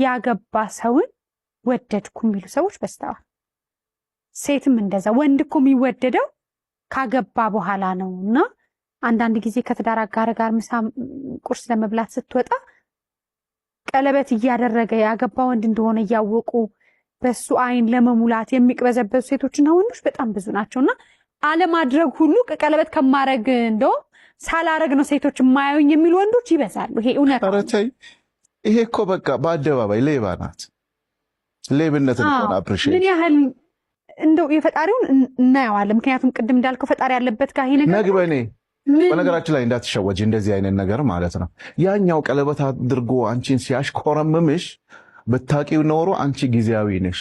ያገባ ሰውን ወደድኩ የሚሉ ሰዎች በስተዋል። ሴትም እንደዛ ወንድ እኮ የሚወደደው ካገባ በኋላ ነውና አንዳንድ ጊዜ ከትዳር አጋር ጋር ምሳ ቁርስ ለመብላት ስትወጣ ቀለበት እያደረገ ያገባ ወንድ እንደሆነ ያወቁ በሱ አይን ለመሙላት የሚቅበዘበዙ ሴቶችና ወንዶች በጣም ብዙ ናቸውና አለማድረግ ሁሉ ቀለበት ከማረግ እንደው ሳላረግ ነው ሴቶች የማያዩኝ የሚሉ ወንዶች ይበዛሉ። ይሄ እውነት ነው። ይሄ እኮ በቃ በአደባባይ ሌባ ናት። ሌብነትን እንኳን አፕሪሺየት ምን ያህል እንደው የፈጣሪውን እናየዋለን። ምክንያቱም ቅድም እንዳልከው ፈጣሪ ያለበት ጋር ይሄ ነገር ነግበኔ በነገራችን ላይ እንዳትሸወጂ እንደዚህ አይነት ነገር ማለት ነው። ያኛው ቀለበት አድርጎ አንቺን ሲያሽኮረምምሽ በታቂው ኖሮ አንቺ ጊዜያዊ ነሽ።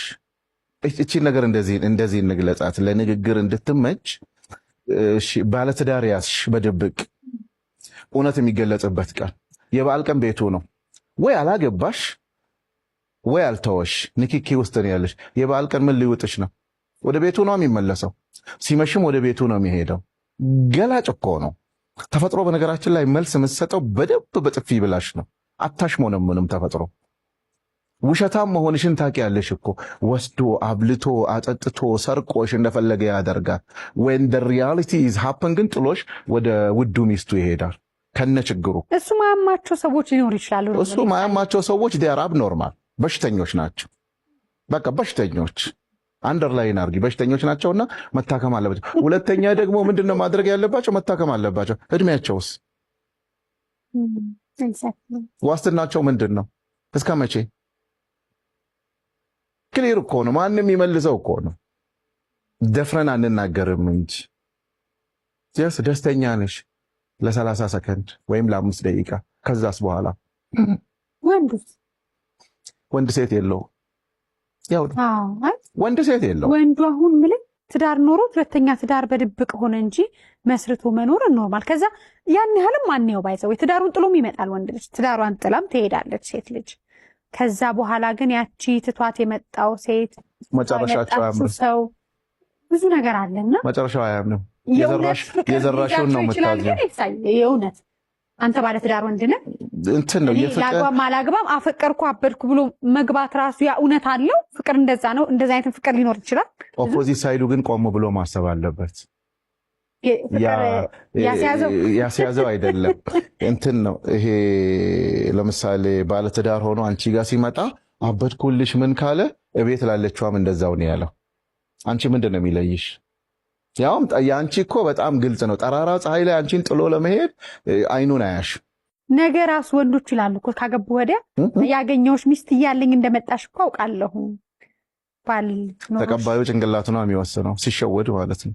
እቺ ነገር እንደዚህ እንግለጻት ለንግግር እንድትመች። እሺ ባለትዳር ያስሽ በድብቅ እውነት የሚገለጽበት ቀን የበዓል ቀን ቤቱ ነው ወይ አላገባሽ ወይ አልተወሽ ንክኪ ውስጥ ነው ያለሽ። የበዓል ቀን ምን ሊውጥሽ ነው? ወደ ቤቱ ነው የሚመለሰው። ሲመሽም ወደ ቤቱ ነው የሚሄደው። ገላጭ እኮ ነው ተፈጥሮ። በነገራችን ላይ መልስ የምትሰጠው በደንብ በጥፊ ብላሽ ነው። አታሽሞነምንም ተፈጥሮ። ውሸታም መሆንሽን ታውቂያለሽ እኮ። ወስዶ አብልቶ አጠጥቶ ሰርቆሽ እንደፈለገ ያደርጋል። when the reality is happen ግን ጥሎሽ ወደ ውዱ ሚስቱ ይሄዳል ከነ ችግሩ። እሱ ማያማቸው ሰዎች ሊኖር ይችላሉ። እሱ ማያማቸው ሰዎች they are abnormal በሽተኞች ናቸው። በቃ በሽተኞች አንደርላይን አርጊ በሽተኞች ናቸውና መታከም አለባቸው። ሁለተኛ ደግሞ ምንድነው ማድረግ ያለባቸው? መታከም አለባቸው። እድሜያቸውስ ዋስትናቸው ምንድነው? እስከ መቼ? ክሊር እኮ ነው። ማንም ይመልሰው እኮ ነው። ደፍረን አንናገርም እንጂ ደስተኛ ነሽ ለ30 ሰከንድ ወይም ለ5 ደቂቃ። ከዛስ በኋላ ወንድ ሴት የለው ያው ወንድ ሴት የለው። ወንዱ አሁን ምንም ትዳር ኖሮት ሁለተኛ ትዳር በድብቅ ሆነ እንጂ መስርቶ መኖር ኖርማል። ከዛ ያን ያህልም ማንየው ባይዘው ትዳሩን ጥሎም ይመጣል ወንድ ልጅ። ትዳሯን ጥላም ትሄዳለች ሴት ልጅ። ከዛ በኋላ ግን ያቺ ትቷት የመጣው ሴት መጨረሻቸው አያምንም። ሰው ብዙ ነገር አለና መጨረሻው አያምንም። የዘራሽውን ነው የምታዝነው። የእውነት አንተ ባለ ትዳር ወንድ ነህ እንትን ነው የፍቅር ማላግባም አፈቀርኩ አበድኩ ብሎ መግባት ራሱ ያ እውነት አለው። ፍቅር እንደዛ ነው። እንደዛ አይነት ፍቅር ሊኖር ይችላል። ኦፖዚት ሳይዱ ግን ቆም ብሎ ማሰብ አለበት። ያስያዘው አይደለም እንትን ነው ይሄ። ለምሳሌ ባለ ትዳር ሆኖ አንቺ ጋር ሲመጣ አበድኩልሽ ምን ካለ እቤት ላለችዋም እንደዛው ነው ያለው። አንቺ ምንድነው የሚለይሽ? ያውም ያንቺ እኮ በጣም ግልጽ ነው። ጠራራ ፀሐይ ላይ አንቺን ጥሎ ለመሄድ አይኑን አያሽ። ነገ ራሱ ወንዶች ይላሉ እኮ ካገቡ ወዲያ ያገኘውሽ ሚስት እያለኝ እንደመጣሽ እኮ አውቃለሁ ባል ነው። ተቀባዩ ጭንቅላቱ ነው የሚወስነው ሲሸወድ ማለት ነው።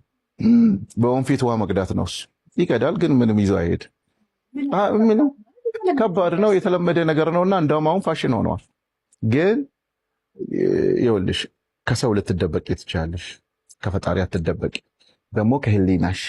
በወንፊት ውሃ መቅዳት ነው እሱ። ይቀዳል ግን ምንም ይዞ አይሄድ። ምንም ከባድ ነው። የተለመደ ነገር ነውና እንደውም አሁን ፋሽን ሆኗል። ግን ይኸውልሽ ከሰው ልትደበቂ ትችያለሽ፣ ከፈጣሪ አትደበቂ። ደግሞ ከህሊናሽ